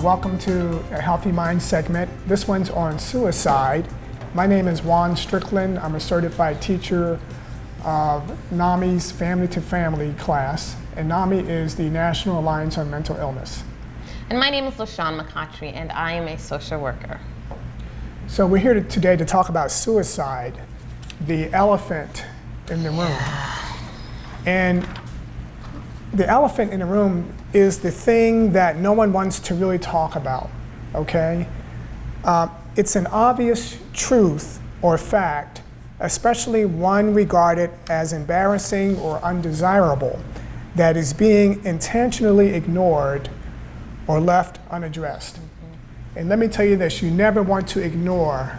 Welcome to a Healthy Mind segment. This one's on suicide. My name is Juan Strickland. I'm a certified teacher of NAMI's Family to Family class, and NAMI is the National Alliance on Mental Illness. And my name is LaShawn McCautry, and I am a social worker. So we're here today to talk about suicide, the elephant in the room. And the elephant in the room is the thing that no one wants to really talk about, okay? It's an obvious truth or fact, especially one regarded as embarrassing or undesirable, that is being intentionally ignored or left unaddressed. And let me tell you this, you never want to ignore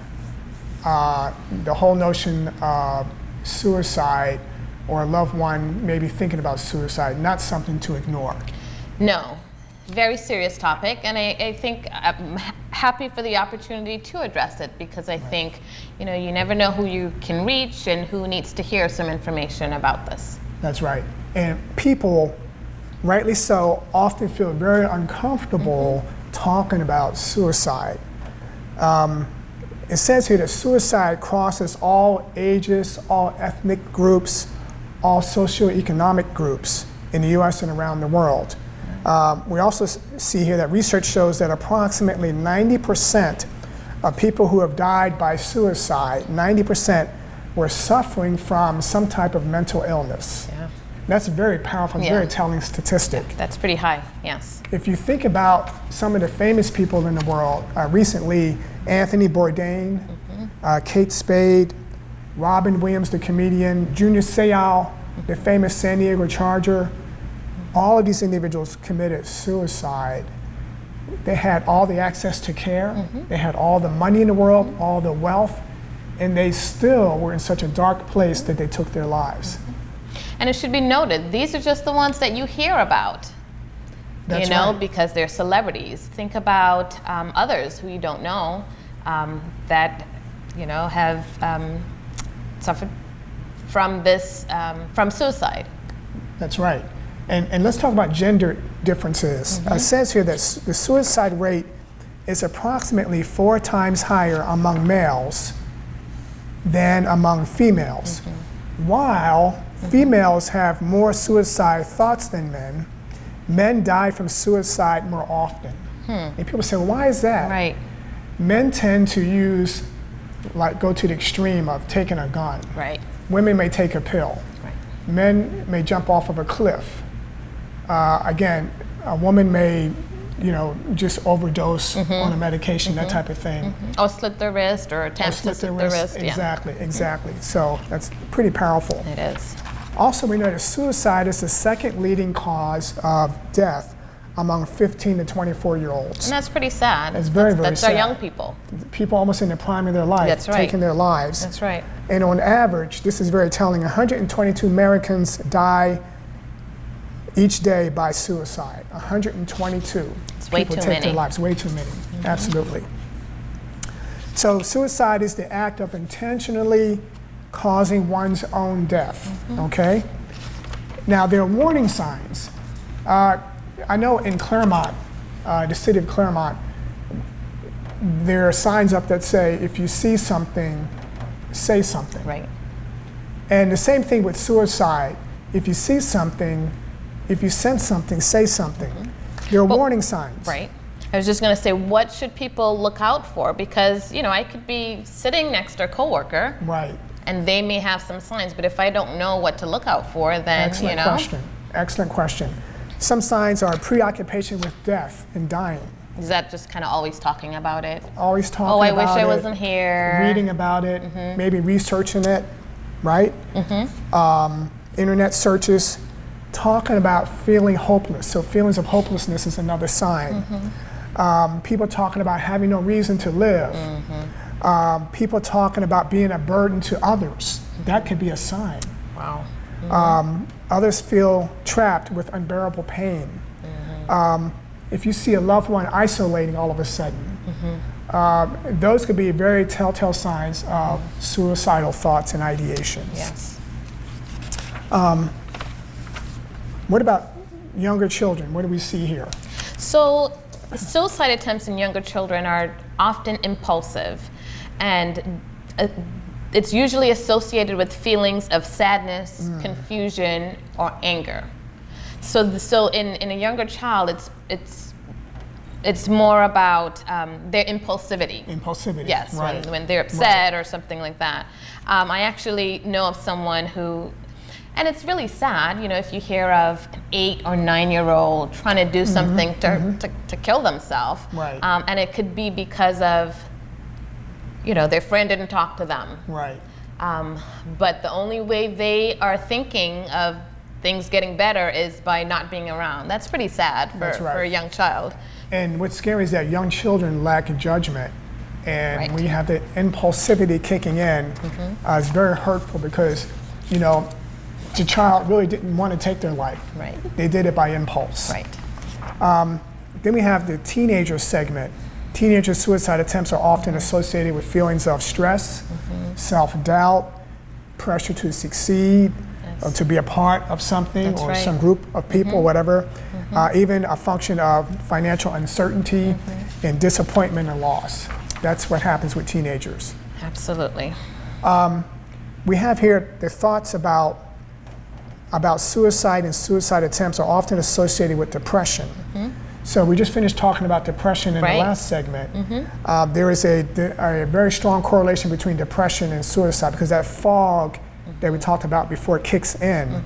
the whole notion of suicide or a loved one maybe thinking about suicide, not something to ignore. No, very serious topic, and I think I'm happy for the opportunity to address it because I think, you never know who you can reach and who needs to hear some information about this. That's right. And people, rightly so, often feel very uncomfortable talking about suicide. It says here that suicide crosses all ages, all ethnic groups, all socioeconomic groups in the US and around the world. We also see here that research shows that approximately 90% of people who have died by suicide, 90% were suffering from some type of mental illness. Yeah. That's a very powerful, very telling statistic. That's pretty high, yes. If you think about some of the famous people in the world, recently Anthony Bourdain, Kate Spade, Robin Williams, the comedian, Junior Seau, the famous San Diego Charger, all of these individuals committed suicide. They had all the access to care, they had all the money in the world, all the wealth, and they still were in such a dark place that they took their lives. And it should be noted, these are just the ones that you hear about. That's right. Because they're celebrities. Think about others who you don't know that, have suffered from this, from suicide. That's right. And let's talk about gender differences. It says here that the suicide rate is approximately 4 times higher among males than among females. While females have more suicide thoughts than men die from suicide more often. And people say, well, why is that? Right. Men tend to go to the extreme of taking a gun. Right. Women may take a pill. Right. Men may jump off of a cliff. Again, a woman may, just overdose on a medication, that type of thing. Or slit their wrist or attempt to slit their wrist. Exactly. So that's pretty powerful. It is. Also, we know that suicide is the second leading cause of death among 15 to 24-year-olds. And that's pretty sad. It's very sad. That's our young people. People almost in the prime of their life, That's right. taking their lives. That's right. And on average, this is very telling, 122 Americans die each day by suicide. 122 It's way people too take many. their lives, way too many, absolutely. So suicide is the act of intentionally causing one's own death, okay? Now there are warning signs. I know in Claremont, the city of Claremont, there are signs up that say, if you see something, say something. Right. And the same thing with suicide. If you see something, if you sense something, say something. There are warning signs. Right. I was just going to say, what should people look out for? Because, I could be sitting next to a coworker. Right. And they may have some signs, but if I don't know what to look out for, then, Excellent question. Some signs are preoccupation with death and dying. Is that just kind of always talking about it? Always talking about it. Oh, I wish I wasn't here. Reading about it, maybe researching it, right? Internet searches, talking about feeling hopeless. So feelings of hopelessness is another sign. People talking about having no reason to live. People talking about being a burden to others. That could be a sign. Wow. Others feel trapped with unbearable pain. If you see a loved one isolating all of a sudden, those could be very telltale signs of suicidal thoughts and ideations. Yes. What about younger children? What do we see here? So suicide attempts in younger children are often impulsive, and it's usually associated with feelings of sadness, confusion, or anger. So in a younger child, it's more about their impulsivity. Impulsivity. Yes, right. when they're upset or something like that. I actually know of someone who, and it's really sad, you know, if you hear of an 8 or 9-year-old trying to do something to kill themselves. Right. And it could be because of, you know, their friend didn't talk to them. Right. But the only way they are thinking of things getting better is by not being around. That's pretty sad for a young child. And what's scary is that young children lack judgment. And Right. when you have the impulsivity kicking in, it's very hurtful because, you know, the child really didn't want to take their life. Right. They did it by impulse. Right. Then we have the teenager segment. Teenager suicide attempts are often associated with feelings of stress, self-doubt, pressure to succeed, or to be a part of something That's or right. some group of people, whatever. Even a function of financial uncertainty and disappointment and loss. That's what happens with teenagers. Absolutely. We have here the thoughts about suicide and suicide attempts are often associated with depression. So we just finished talking about depression in Right. the last segment. There is a very strong correlation between depression and suicide because that fog that we talked about before kicks in.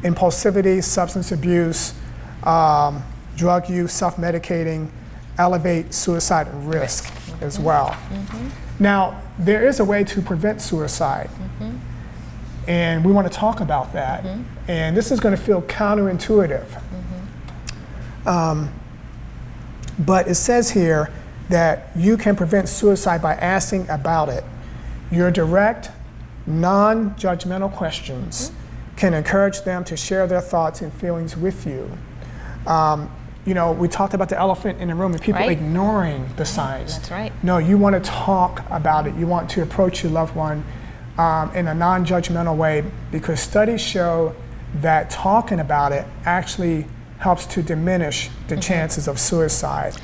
Impulsivity, substance abuse, drug use, self-medicating elevate suicide risk as well. Now, there is a way to prevent suicide. And we want to talk about that. And this is going to feel counterintuitive. But it says here that you can prevent suicide by asking about it. Your direct, non-judgmental questions can encourage them to share their thoughts and feelings with you. You know, we talked about the elephant in the room and people Right. ignoring the signs. That's right. No, you want to talk about it. You want to approach your loved one in a non-judgmental way because studies show that talking about it actually helps to diminish the chances of suicide.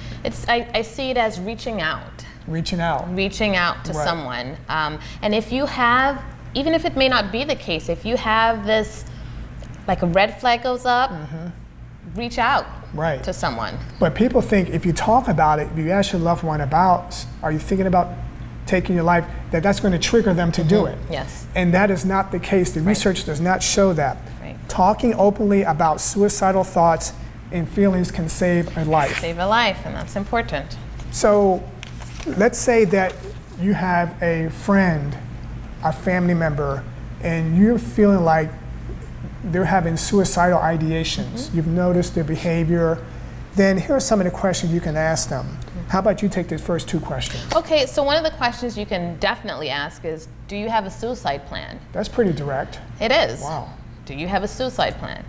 I see it as reaching out. Reaching out. Reaching out to Right. someone. And if you have, even if it may not be the case, if you have this, like a red flag goes up, reach out Right. to someone. But people think if you talk about it, if you ask your loved one about, are you thinking about taking your life, that's going to trigger them to do it. Yes. And that is not the case. The research does not show that. Right. Talking openly about suicidal thoughts and feelings can save a life. Save a life, and that's important. So let's say that you have a friend, a family member, and you're feeling like they're having suicidal ideations. You've noticed their behavior. Then here are some of the questions you can ask them. How about you take the first two questions? Okay, so one of the questions you can definitely ask is, do you have a suicide plan? That's pretty direct. It is. Wow. Do you have a suicide plan?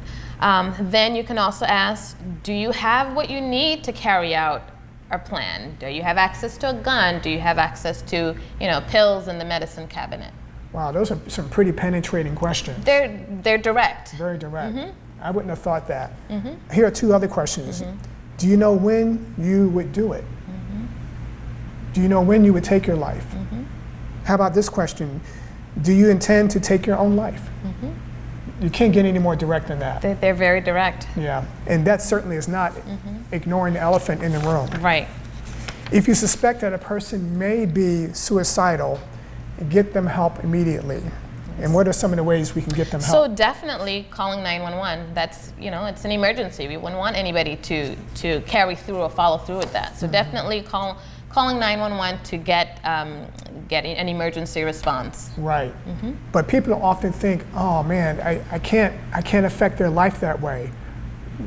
Then you can also ask, do you have what you need to carry out a plan? Do you have access to a gun? Do you have access to, you know, pills in the medicine cabinet? Wow, those are some pretty penetrating questions. They're direct. Very direct. I wouldn't have thought that. Here are two other questions. Do you know when you would do it? Do you know when you would take your life? How about this question? Do you intend to take your own life? You can't get any more direct than that. They're very direct. Yeah, and that certainly is not ignoring the elephant in the room. Right. If you suspect that a person may be suicidal, get them help immediately. And what are some of the ways we can get them help? So definitely calling 911. That's, you know, it's an emergency. We wouldn't want anybody to carry through or follow through with that. So definitely calling 911 to get an emergency response. Right. But people often think, oh man, I can't affect their life that way.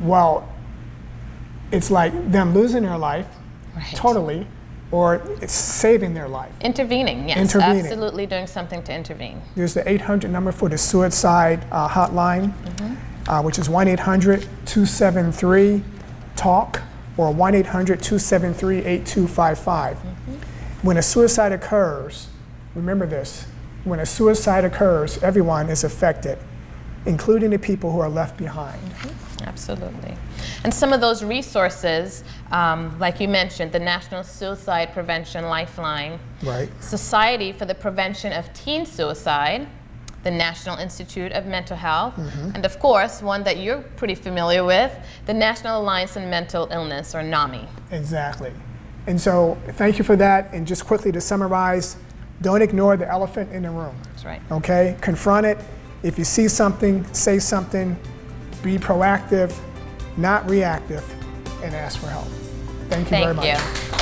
Well, it's like them losing their life Right. totally, or it's saving their life. Intervening, yes. Intervening. Absolutely doing something to intervene. There's the 800 number for the suicide hotline, which is 1-800-273-TALK or 1-800-273-8255. When a suicide occurs, remember this, when a suicide occurs, everyone is affected. including the people who are left behind. Absolutely. And some of those resources, like you mentioned, the National Suicide Prevention Lifeline, Right. Society for the Prevention of Teen Suicide, the National Institute of Mental Health, and of course, one that you're pretty familiar with, the National Alliance on Mental Illness, or NAMI. Exactly. And so thank you for that. And just quickly to summarize, don't ignore the elephant in the room. That's right. Okay? Confront it. If you see something, say something. Be proactive, not reactive, and ask for help. Thank you very much. Thank you.